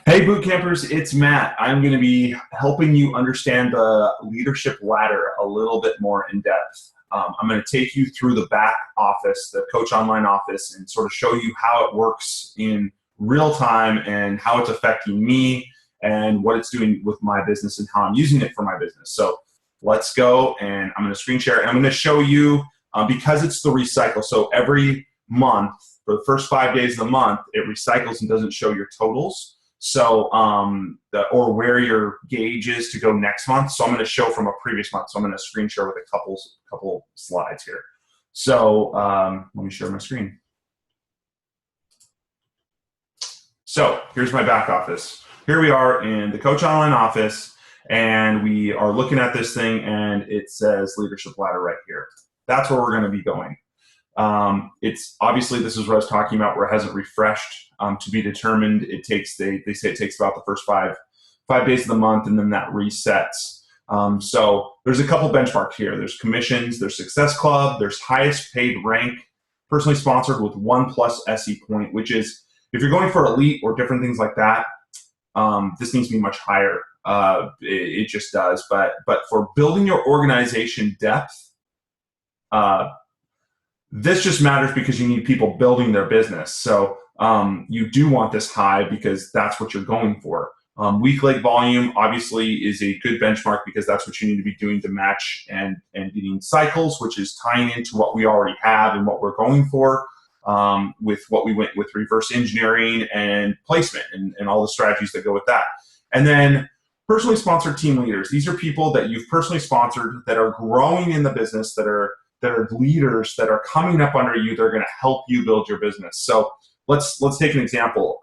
Hey, boot campers, it's Matt. I'm going to be helping you understand the leadership ladder a little bit more in depth. I'm going to take you through the back office, the Coach Online office, and sort of show you how it works in real time and how it's affecting me and what it's doing with my business and how I'm using it for my business. So let's go, and I'm going to screen share, and I'm going to show you because it's the recycle. So every month, for the first 5 days of the month, it recycles and doesn't show your totals. So, or where your gauge is to go next month. So I'm going to show from a previous month. So I'm going to screen share with a couple slides here. So let me share my screen. So here's my back office. Here we are in the Coach Online office, and we are looking at this thing, and it says Leadership Ladder right here. That's where we're going to be going. It's obviously, this is what I was talking about, where it hasn't refreshed to be determined. It takes, they say it takes about the first five days of the month, and then that resets. So there's a couple benchmarks here. There's commissions, there's Success Club, there's highest paid rank, personally sponsored with 1+ SE point, which is, if you're going for elite or different things like that, this needs to be much higher. It just does. But for building your organization depth, this just matters because you need people building their business. So you do want this high because that's what you're going for. Week late volume obviously is a good benchmark because that's what you need to be doing to match and getting cycles, which is tying into what we already have and what we're going for with what we went with reverse engineering and placement and all the strategies that go with that. And then personally sponsored team leaders. These are people that you've personally sponsored that are growing in the business, that are leaders that are coming up under you. They're going to help you build your business. So let's take an example.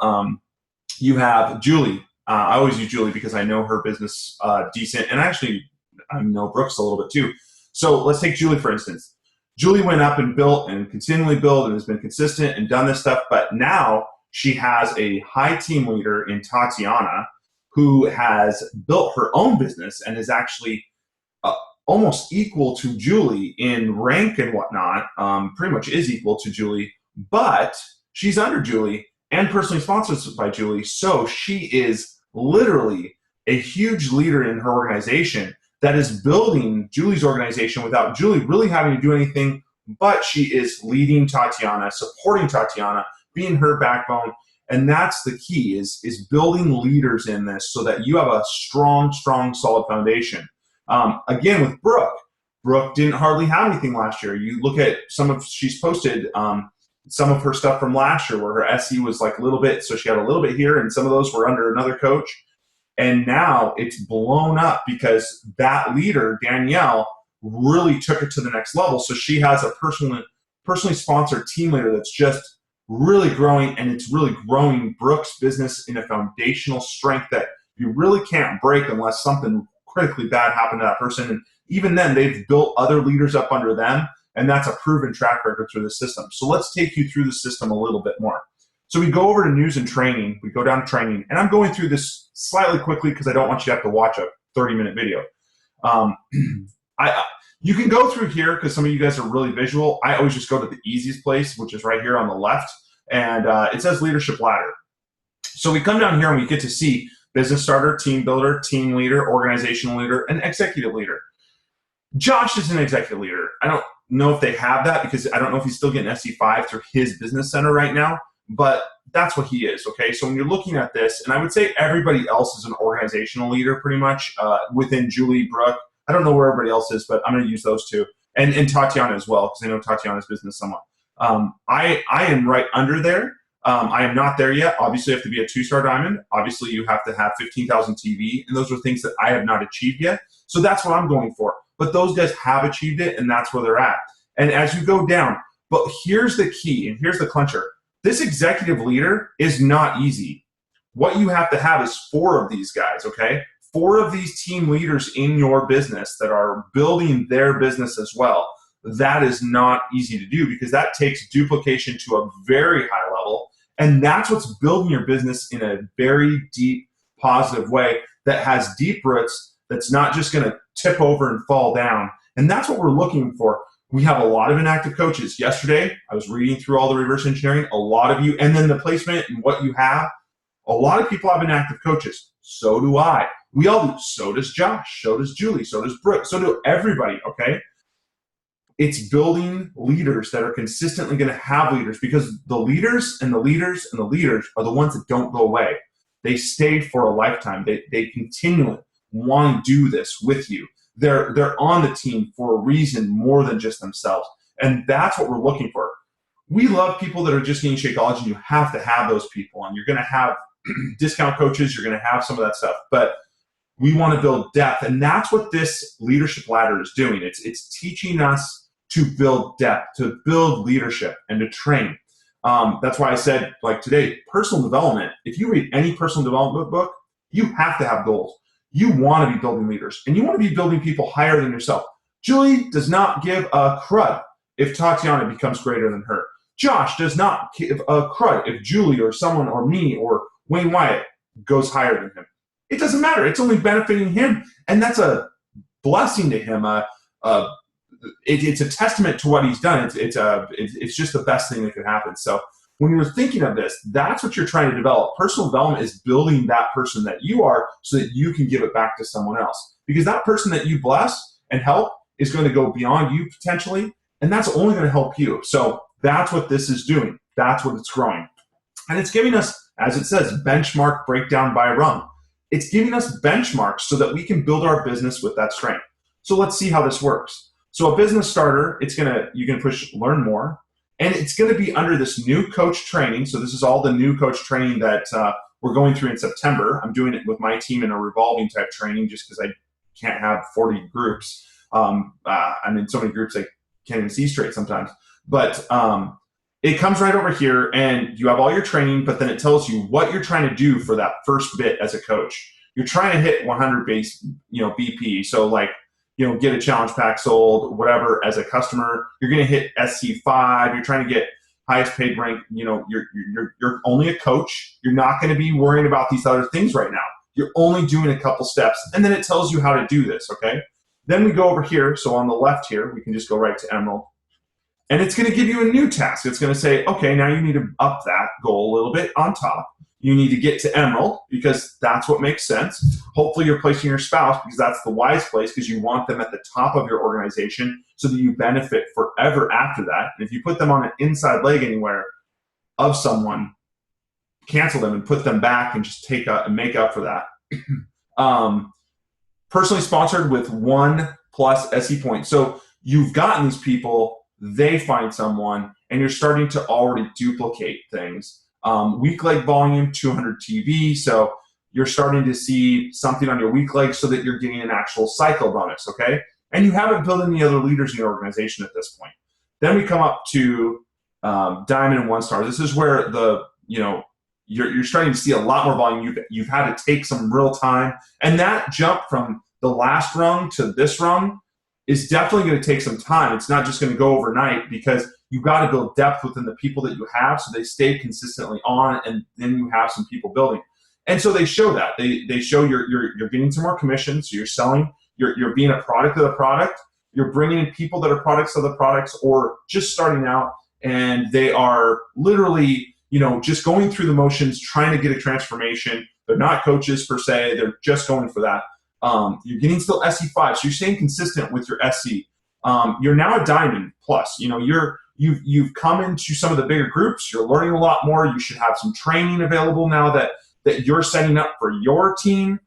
You have Julie. I always use Julie because I know her business decent, and actually I know Brooks a little bit too. So let's take Julie for instance. Julie went up and built and continually built and has been consistent and done this stuff, but now she has a high team leader in Tatiana who has built her own business and is actually almost equal to Julie in rank and whatnot, pretty much is equal to Julie, but she's under Julie and personally sponsored by Julie. So she is literally a huge leader in her organization that is building Julie's organization without Julie really having to do anything, but she is leading Tatiana, supporting Tatiana, being her backbone. And that's the key is building leaders in this so that you have a strong, solid foundation. Again, with Brooke didn't hardly have anything last year. You look at she's posted some of her stuff from last year where her SE was like a little bit, so she had a little bit here, and some of those were under another coach. And now it's blown up because that leader, Danielle, really took it to the next level. So she has a personally sponsored team leader that's just really growing, and it's really growing Brooke's business in a foundational strength that you really can't break unless something critically bad happened to that person. And even then, they've built other leaders up under them, and that's a proven track record through the system. So let's take you through the system a little bit more. So we go over to news and training. We go down to training, and I'm going through this slightly quickly because I don't want you to have to watch a 30-minute video. You can go through here because some of you guys are really visual. I always just go to the easiest place, which is right here on the left, and it says Leadership Ladder. So we come down here and we get to see business starter, team builder, team leader, organizational leader, and executive leader. Josh is an executive leader. I don't know if they have that because I don't know if he's still getting SE5 through his business center right now, but that's what he is, okay? So when you're looking at this, and I would say everybody else is an organizational leader pretty much within Julie, Brooke. I don't know where everybody else is, but I'm going to use those two. And Tatiana as well, because I know Tatiana's business somewhat. I am right under there. I am not there yet. Obviously, you have to be a 2-star diamond. Obviously, you have to have 15,000 TV, and those are things that I have not achieved yet. So that's what I'm going for. But those guys have achieved it, and that's where they're at. And as you go down, but here's the key, and here's the clincher. This executive leader is not easy. What you have to have is 4 of these guys, okay? 4 of these team leaders in your business that are building their business as well. That is not easy to do because that takes duplication to a very high level. And that's what's building your business in a very deep, positive way that has deep roots, that's not just going to tip over and fall down. And that's what we're looking for. We have a lot of inactive coaches. Yesterday, I was reading through all the reverse engineering, a lot of you, and then the placement and what you have. A lot of people have inactive coaches. So do I. We all do. So does Josh. So does Julie. So does Brooke. So do everybody, okay? It's building leaders that are consistently going to have leaders, because the leaders and the leaders and the leaders are the ones that don't go away. They stay for a lifetime. They continually want to do this with you. They're on the team for a reason more than just themselves. And that's what we're looking for. We love people that are just getting Shakeology, and you have to have those people. And you're going to have discount coaches. You're going to have some of that stuff. But we want to build depth. And that's what this leadership ladder is doing. It's teaching us to build depth, to build leadership, and to train. That's why I said, like today, personal development. If you read any personal development book, you have to have goals. You want to be building leaders, and you want to be building people higher than yourself. Julie does not give a crud if Tatiana becomes greater than her. Josh does not give a crud if Julie or someone or me or Wayne Wyatt goes higher than him. It doesn't matter. It's only benefiting him, and that's a blessing to him. It's a testament to what he's done. It's just the best thing that could happen. So when you're thinking of this, that's what you're trying to develop. Personal development is building that person that you are so that you can give it back to someone else. Because that person that you bless and help is going to go beyond you potentially, and that's only going to help you. So that's what this is doing. That's what it's growing. And it's giving us, as it says, benchmark breakdown by rung. It's giving us benchmarks so that we can build our business with that strength. So let's see how this works. So a business starter, you can push learn more, and it's going to be under this new coach training. So this is all the new coach training that we're going through in September. I'm doing it with my team in a revolving type training just because I can't have 40 groups. I'm in so many groups I can't even see straight sometimes. But it comes right over here, and you have all your training, but then it tells you what you're trying to do for that first bit as a coach. You're trying to hit 100 base, BP. So like, get a challenge pack sold, whatever, as a customer. You're going to hit SC5. You're trying to get highest paid rank. You're only a coach. You're not going to be worrying about these other things right now. You're only doing a couple steps, and then it tells you how to do this, okay? Then we go over here. So on the left here, we can just go right to Emerald. And it's going to give you a new task. It's going to say, okay, now you need to up that goal a little bit on top. You need to get to Emerald because that's what makes sense. Hopefully you're placing your spouse because that's the wise place, because you want them at the top of your organization so that you benefit forever after that. And if you put them on an inside leg anywhere of someone, cancel them and put them back and just and make up for that. Personally sponsored with 1+ SE points. So you've gotten these people, they find someone, and you're starting to already duplicate things. Weak leg volume, 200 TV. So you're starting to see something on your weak leg so that you're getting an actual cycle bonus, okay? And you haven't built any other leaders in your organization at this point. Then we come up to Diamond and 1-star. This is where you're starting to see a lot more volume. You've had to take some real time. And that jump from the last rung to this rung is definitely going to take some time. It's not just going to go overnight, because you've got to build depth within the people that you have so they stay consistently on, and then you have some people building. And so they show that. They show you're getting some more commissions, so you're selling, you're being a product of the product, you're bringing in people that are products of the products or just starting out, and they are literally, just going through the motions, trying to get a transformation. They're not coaches per se, they're just going for that. You're getting still SE5, so you're staying consistent with your SE. You're now a Diamond Plus. You've come into some of the bigger groups. You're learning a lot more. You should have some training available now that you're setting up for your team,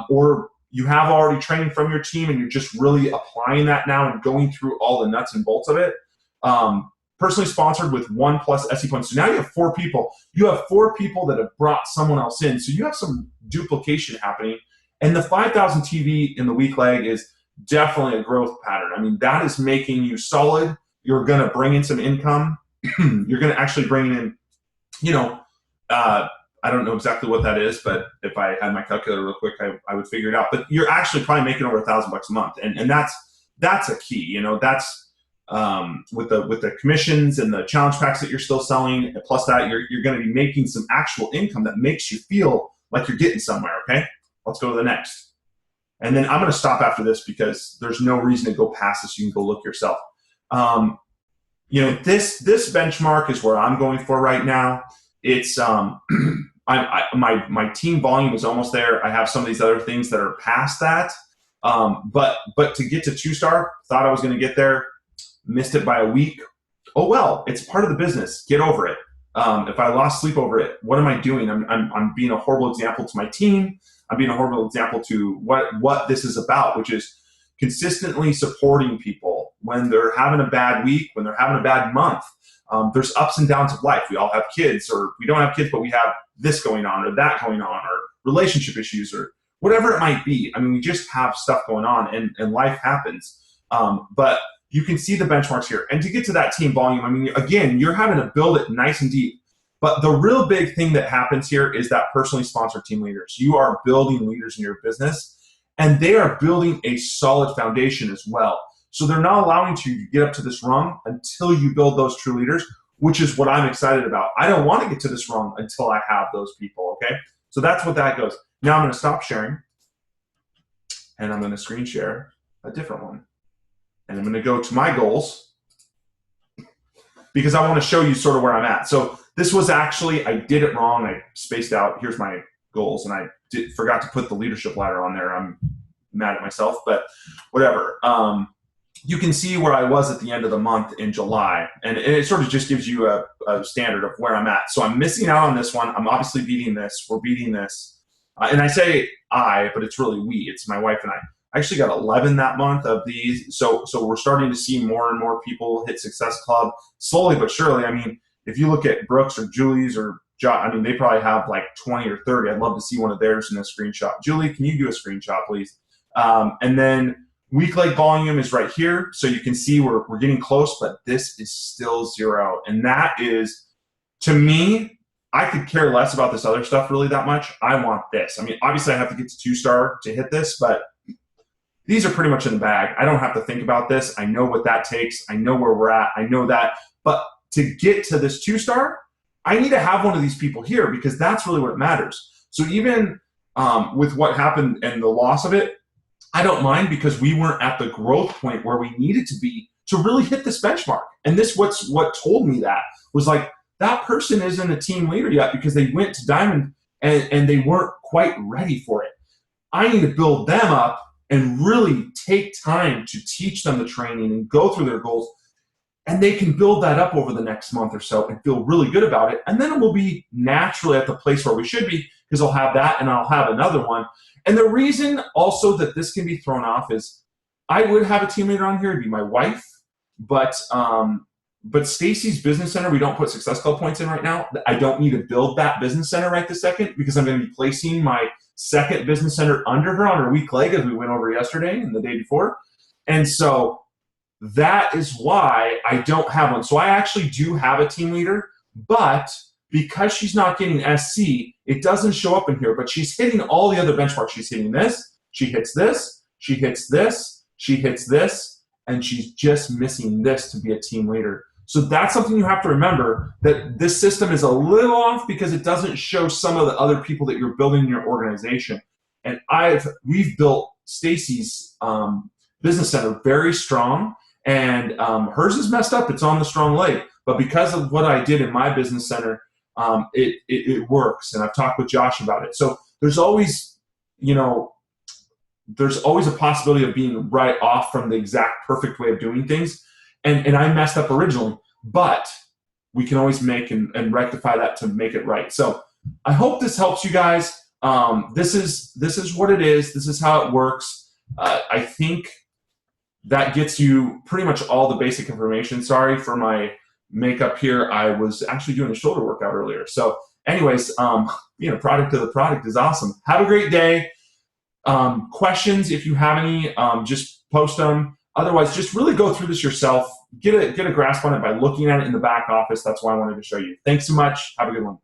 or you have already training from your team and you're just really applying that now and going through all the nuts and bolts of it. Personally sponsored with 1+ SE points. So now you have 4 people. You have 4 people that have brought someone else in. So you have some duplication happening. And the 5,000 TV in the weak leg is definitely a growth pattern. I mean, that is making you solid. You're going to bring in some income. You're going to actually bring in, I don't know exactly what that is, but if I had my calculator real quick, I would figure it out. But you're actually probably making over $1,000 a month. And that's a key, that's with the commissions and the challenge packs that you're still selling. Plus that you're going to be making some actual income that makes you feel like you're getting somewhere. Okay. Let's go to the next. And then I'm going to stop after this because there's no reason to go past this. You can go look yourself. This benchmark is where I'm going for right now. It's My team volume is almost there. I have some of these other things that are past that. But to get to 2-star, thought I was going to get there, missed it by a week. Oh well, it's part of the business. Get over it. If I lost sleep over it, what am I doing? I'm being a horrible example to my team. I'm being a horrible example to what this is about, which is consistently supporting people when they're having a bad week, when they're having a bad month. There's ups and downs of life. We all have kids, or we don't have kids, but we have this going on or that going on, or relationship issues, or whatever it might be. I mean, we just have stuff going on, and life happens. But you can see the benchmarks here. And to get to that team volume, I mean, again, you're having to build it nice and deep. But the real big thing that happens here is that personally sponsored team leaders. You are building leaders in your business, and they are building a solid foundation as well. So they're not allowing you to get up to this rung until you build those true leaders, which is what I'm excited about. I don't want to get to this rung until I have those people, okay? So that's what that goes. Now I'm going to stop sharing, and I'm going to screen share a different one. And I'm going to go to my goals because I want to show you sort of where I'm at. So this was actually, I did it wrong. I spaced out. Here's my goals, and I forgot to put the leadership ladder on there. I'm mad at myself, but whatever. You can see where I was at the end of the month in July, and it sort of just gives you a standard of where I'm at. So I'm missing out on this one. I'm obviously beating this. We're beating this. And I say I, but it's really we. It's my wife and I. I actually got 11 that month of these. So we're starting to see more and more people hit Success Club slowly but surely. I mean, if you look at Brooks or Julie's or John, I mean, they probably have like 20 or 30. I'd love to see one of theirs in a screenshot. Julie, can you do a screenshot, please? And then week leg volume is right here. So you can see we're getting close, but this is still 0. And that is, to me, I could care less about this other stuff really that much. I want this. I mean, obviously I have to get to 2-star to hit this, but these are pretty much in the bag. I don't have to think about this. I know what that takes. I know where we're at. I know that. But to get to this 2-star, I need to have one of these people here because that's really what matters. So even with what happened and the loss of it, I don't mind because we weren't at the growth point where we needed to be to really hit this benchmark. And what told me that was like, that person isn't a team leader yet because they went to Diamond and they weren't quite ready for it. I need to build them up and really take time to teach them the training and go through their goals. And they can build that up over the next month or so and feel really good about it. And then we'll be naturally at the place where we should be because I'll have that and I'll have another one. And the reason also that this can be thrown off is I would have a team leader on here. It'd be my wife. But Stacy's business center, we don't put Success Club points in right now. I don't need to build that business center right this second because I'm going to be placing my second business center under her on her week leg as we went over yesterday and the day before. And so that is why I don't have one. So I actually do have a team leader, but because she's not getting SC, it doesn't show up in here, but she's hitting all the other benchmarks. She's hitting this, she hits this, she hits this, she hits this, and she's just missing this to be a team leader. So that's something you have to remember, that this system is a little off because it doesn't show some of the other people that you're building in your organization. And we've built Stacy's business center very strong, and hers is messed up. It's on the strong leg. But because of what I did in my business center, it works. And I've talked with Josh about it. So there's always, there's always a possibility of being right off from the exact perfect way of doing things. And I messed up originally, but we can always make and rectify that to make it right. So I hope this helps you guys. This is what it is. This is how it works. I think that gets you pretty much all the basic information. Sorry for my makeup here. I was actually doing a shoulder workout earlier. So anyways, being a product of the product is awesome. Have a great day. Questions, if you have any, just post them. Otherwise, just really go through this yourself. Get a grasp on it by looking at it in the back office. That's why I wanted to show you. Thanks so much. Have a good one.